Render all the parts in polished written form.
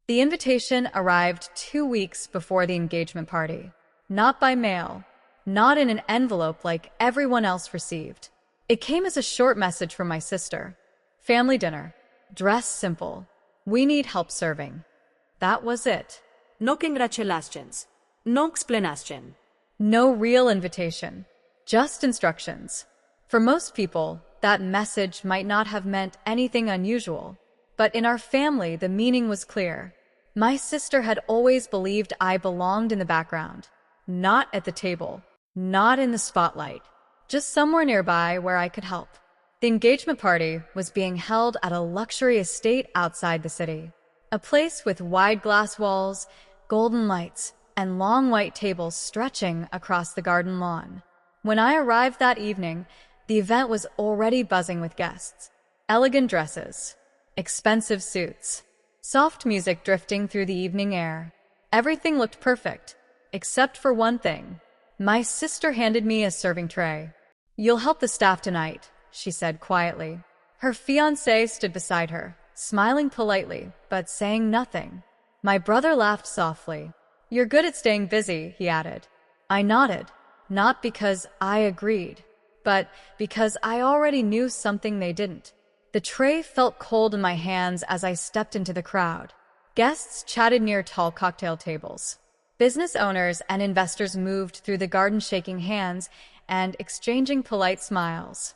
The invitation arrived 2 weeks before the engagement party. Not by mail, not in an envelope like everyone else received. It came as a short message from my sister. Family dinner. Dress simple. We need help serving. That was it. No congratulations. No explanation. No real invitation. Just instructions. For most people, that message might not have meant anything unusual. But in our family, the meaning was clear. My sister had always believed I belonged in the background. Not at the table. Not in the spotlight. Just somewhere nearby where I could help. The engagement party was being held at a luxury estate outside the city. A place with wide glass walls, golden lights, and long white tables stretching across the garden lawn. When I arrived that evening, the event was already buzzing with guests. Elegant dresses, expensive suits, soft music drifting through the evening air. Everything looked perfect, except for one thing. My sister handed me a serving tray. "You'll help the staff tonight," she said quietly. Her fiancé stood beside her, smiling politely, but saying nothing. My brother laughed softly. "You're good at staying busy," he added. I nodded, not because I agreed, but because I already knew something they didn't. The tray felt cold in my hands as I stepped into the crowd. Guests chatted near tall cocktail tables. Business owners and investors moved through the garden shaking hands and exchanging polite smiles.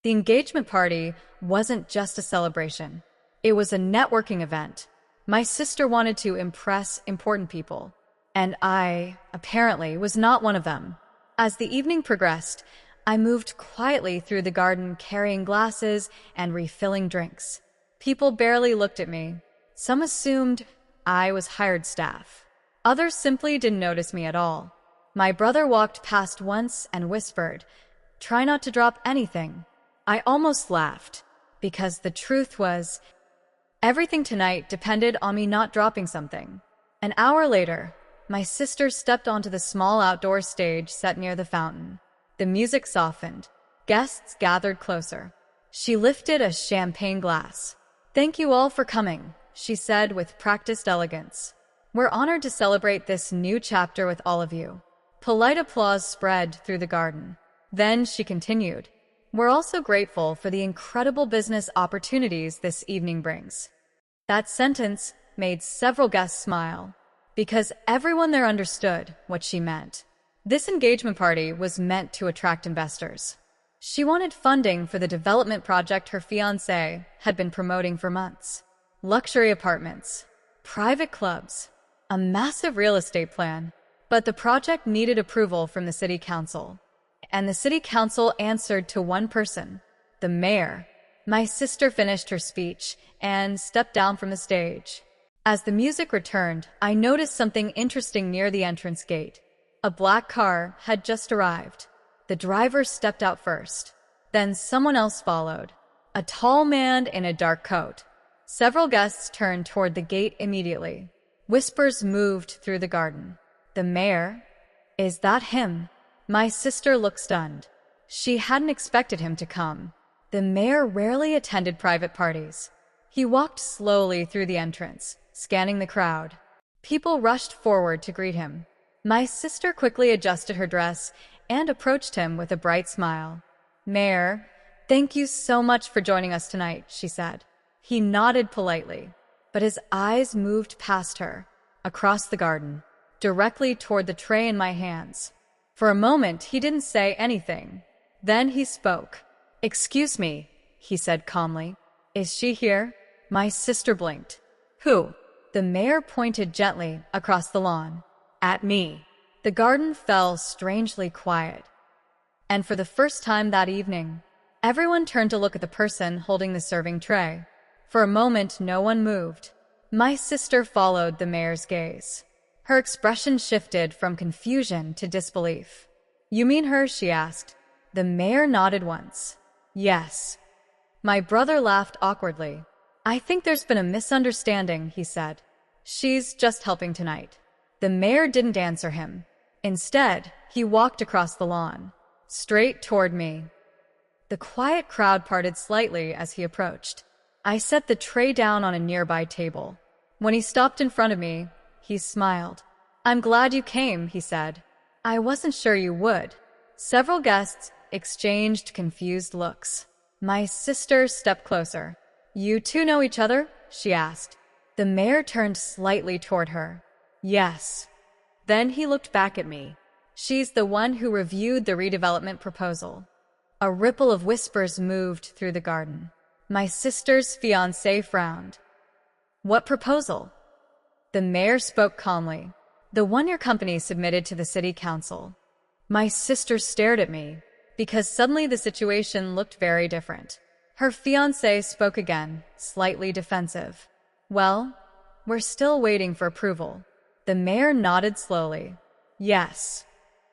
The engagement party wasn't just a celebration. It was a networking event. My sister wanted to impress important people, and I, apparently, was not one of them. As the evening progressed, I moved quietly through the garden carrying glasses and refilling drinks. People barely looked at me. Some assumed I was hired staff. Others simply didn't notice me at all. My brother walked past once and whispered, "Try not to drop anything." I almost laughed, because the truth was, everything tonight depended on me not dropping something. An hour later, my sister stepped onto the small outdoor stage set near the fountain. The music softened. Guests gathered closer. She lifted a champagne glass. "Thank you all for coming," she said with practiced elegance. "We're honored to celebrate this new chapter with all of you." Polite applause spread through the garden. Then she continued, "We're also grateful for the incredible business opportunities this evening brings." That sentence made several guests smile, because everyone there understood what she meant. This engagement party was meant to attract investors. She wanted funding for the development project her fiancé had been promoting for months. Luxury apartments, private clubs, a massive real estate plan. But the project needed approval from the city council. And the city council answered to one person, the mayor. My sister finished her speech and stepped down from the stage. As the music returned, I noticed something interesting near the entrance gate. A black car had just arrived. The driver stepped out first. Then someone else followed. A tall man in a dark coat. Several guests turned toward the gate immediately. Whispers moved through the garden. "The mayor? Is that him?" My sister looked stunned. She hadn't expected him to come. The mayor rarely attended private parties. He walked slowly through the entrance, scanning the crowd. People rushed forward to greet him. My sister quickly adjusted her dress and approached him with a bright smile. "Mayor, thank you so much for joining us tonight," she said. He nodded politely, but his eyes moved past her, across the garden, directly toward the tray in my hands. For a moment, he didn't say anything. Then he spoke. "Excuse me," he said calmly. "Is she here?" My sister blinked. "Who?" The mayor pointed gently across the lawn. "At me." The garden fell strangely quiet. And for the first time that evening, everyone turned to look at the person holding the serving tray. For a moment, no one moved. My sister followed the mayor's gaze. Her expression shifted from confusion to disbelief. "You mean her?" she asked. The mayor nodded once. "Yes." My brother laughed awkwardly. "I think there's been a misunderstanding," he said. "She's just helping tonight." The mayor didn't answer him. Instead, he walked across the lawn, straight toward me. The quiet crowd parted slightly as he approached. I set the tray down on a nearby table. When he stopped in front of me, he smiled. "I'm glad you came," he said. "I wasn't sure you would." Several guests exchanged confused looks. My sister stepped closer. "You two know each other?" she asked. The mayor turned slightly toward her. "Yes." Then he looked back at me. "She's the one who reviewed the redevelopment proposal." A ripple of whispers moved through the garden. My sister's fiancé frowned. "What proposal?" The mayor spoke calmly. "The one your company submitted to the city council." My sister stared at me, because suddenly the situation looked very different. Her fiancé spoke again, slightly defensive. "Well, we're still waiting for approval." The mayor nodded slowly. "Yes."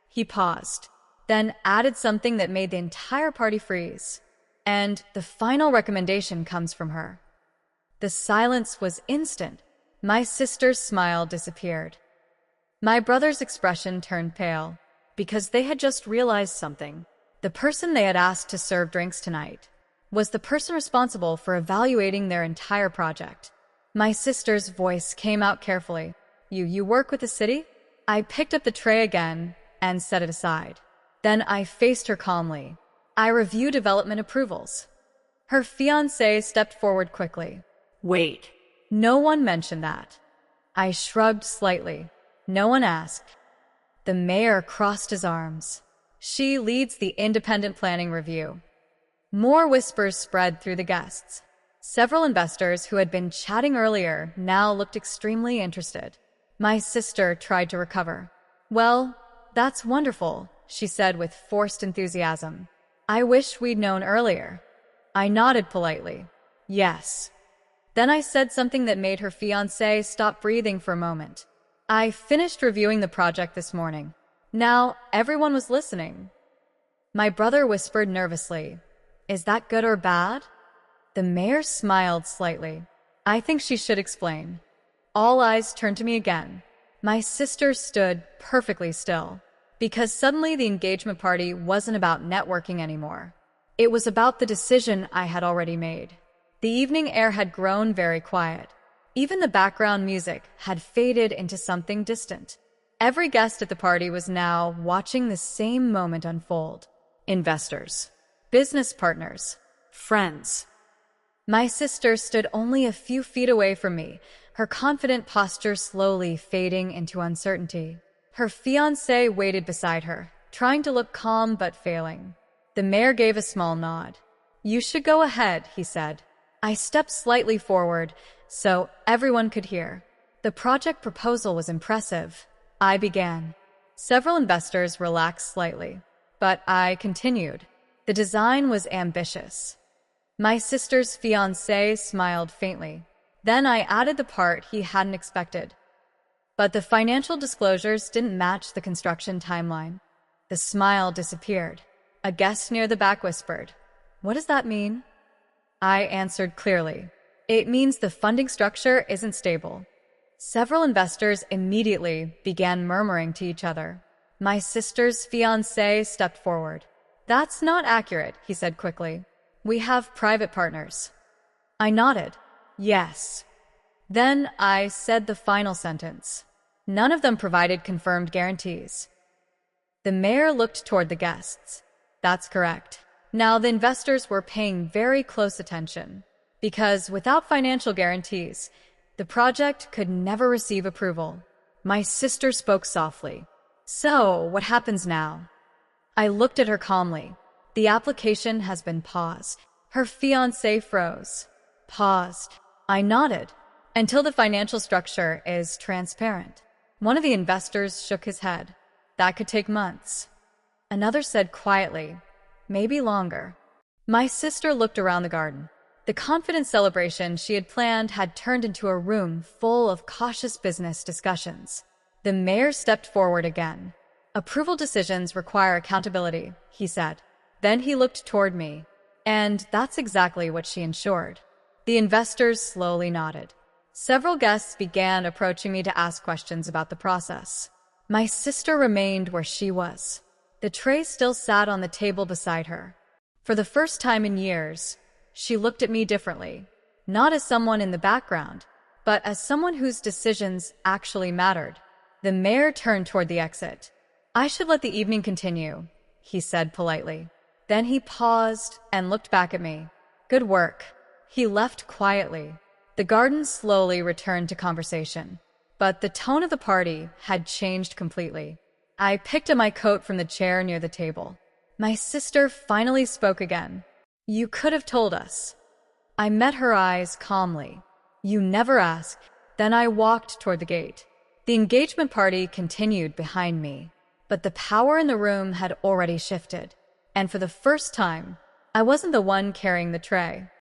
He paused, then added something that made the entire party freeze. "And the final recommendation comes from her." The silence was instant. My sister's smile disappeared. My brother's expression turned pale, because they had just realized something. The person they had asked to serve drinks tonight was the person responsible for evaluating their entire project. My sister's voice came out carefully. You work with the city?" I picked up the tray again and set it aside. Then I faced her calmly. "I review development approvals." Her fiancé stepped forward quickly. Wait. "No one mentioned that." I shrugged slightly. "No one asked." The mayor crossed his arms. "She leads the independent planning review." More whispers spread through the guests. Several investors who had been chatting earlier now looked extremely interested. My sister tried to recover. "Well, that's wonderful," she said with forced enthusiasm. "I wish we'd known earlier." I nodded politely. "Yes." Then I said something that made her fiancé stop breathing for a moment. "I finished reviewing the project this morning." Now everyone was listening. My brother whispered nervously, "Is that good or bad?" The mayor smiled slightly. "I think she should explain." All eyes turned to me again. My sister stood perfectly still, because suddenly the engagement party wasn't about networking anymore. It was about the decision I had already made. The evening air had grown very quiet. Even the background music had faded into something distant. Every guest at the party was now watching the same moment unfold. Investors, business partners, friends. My sister stood only a few feet away from me, her confident posture slowly fading into uncertainty. Her fiancé waited beside her, trying to look calm but failing. The mayor gave a small nod. "You should go ahead," he said. I stepped slightly forward so everyone could hear. The project proposal was impressive. I began. Several investors relaxed slightly, but I continued. The design was ambitious. My sister's fiancé smiled faintly. Then I added the part he hadn't expected. But the financial disclosures didn't match the construction timeline. The smile disappeared. A guest near the back whispered, "What does that mean?" I answered clearly, "It means the funding structure isn't stable." Several investors immediately began murmuring to each other. My sister's fiancé stepped forward. "That's not accurate," he said quickly. "We have private partners." I nodded. "Yes." Then I said the final sentence. None of them provided confirmed guarantees. The mayor looked toward the guests. "That's correct." Now the investors were paying very close attention, because without financial guarantees, the project could never receive approval. My sister spoke softly. "So, what happens now?" I looked at her calmly. "The application has been paused." Her fiancé froze. "Paused." I nodded. "Until the financial structure is transparent." One of the investors shook his head. "That could take months." Another said quietly, "Maybe longer." My sister looked around the garden. The confident celebration she had planned had turned into a room full of cautious business discussions. The mayor stepped forward again. "Approval decisions require accountability," he said. Then he looked toward me, and that's exactly what she ensured. The investors slowly nodded. Several guests began approaching me to ask questions about the process. My sister remained where she was. The tray still sat on the table beside her. For the first time in years, she looked at me differently, not as someone in the background, but as someone whose decisions actually mattered. The mayor turned toward the exit. "I should let the evening continue," he said politely. Then he paused and looked back at me. "Good work." He left quietly. The garden slowly returned to conversation, but the tone of the party had changed completely. I picked up my coat from the chair near the table. My sister finally spoke again. "You could have told us." I met her eyes calmly. "You never asked." Then I walked toward the gate. The engagement party continued behind me, but the power in the room had already shifted. And for the first time, I wasn't the one carrying the tray.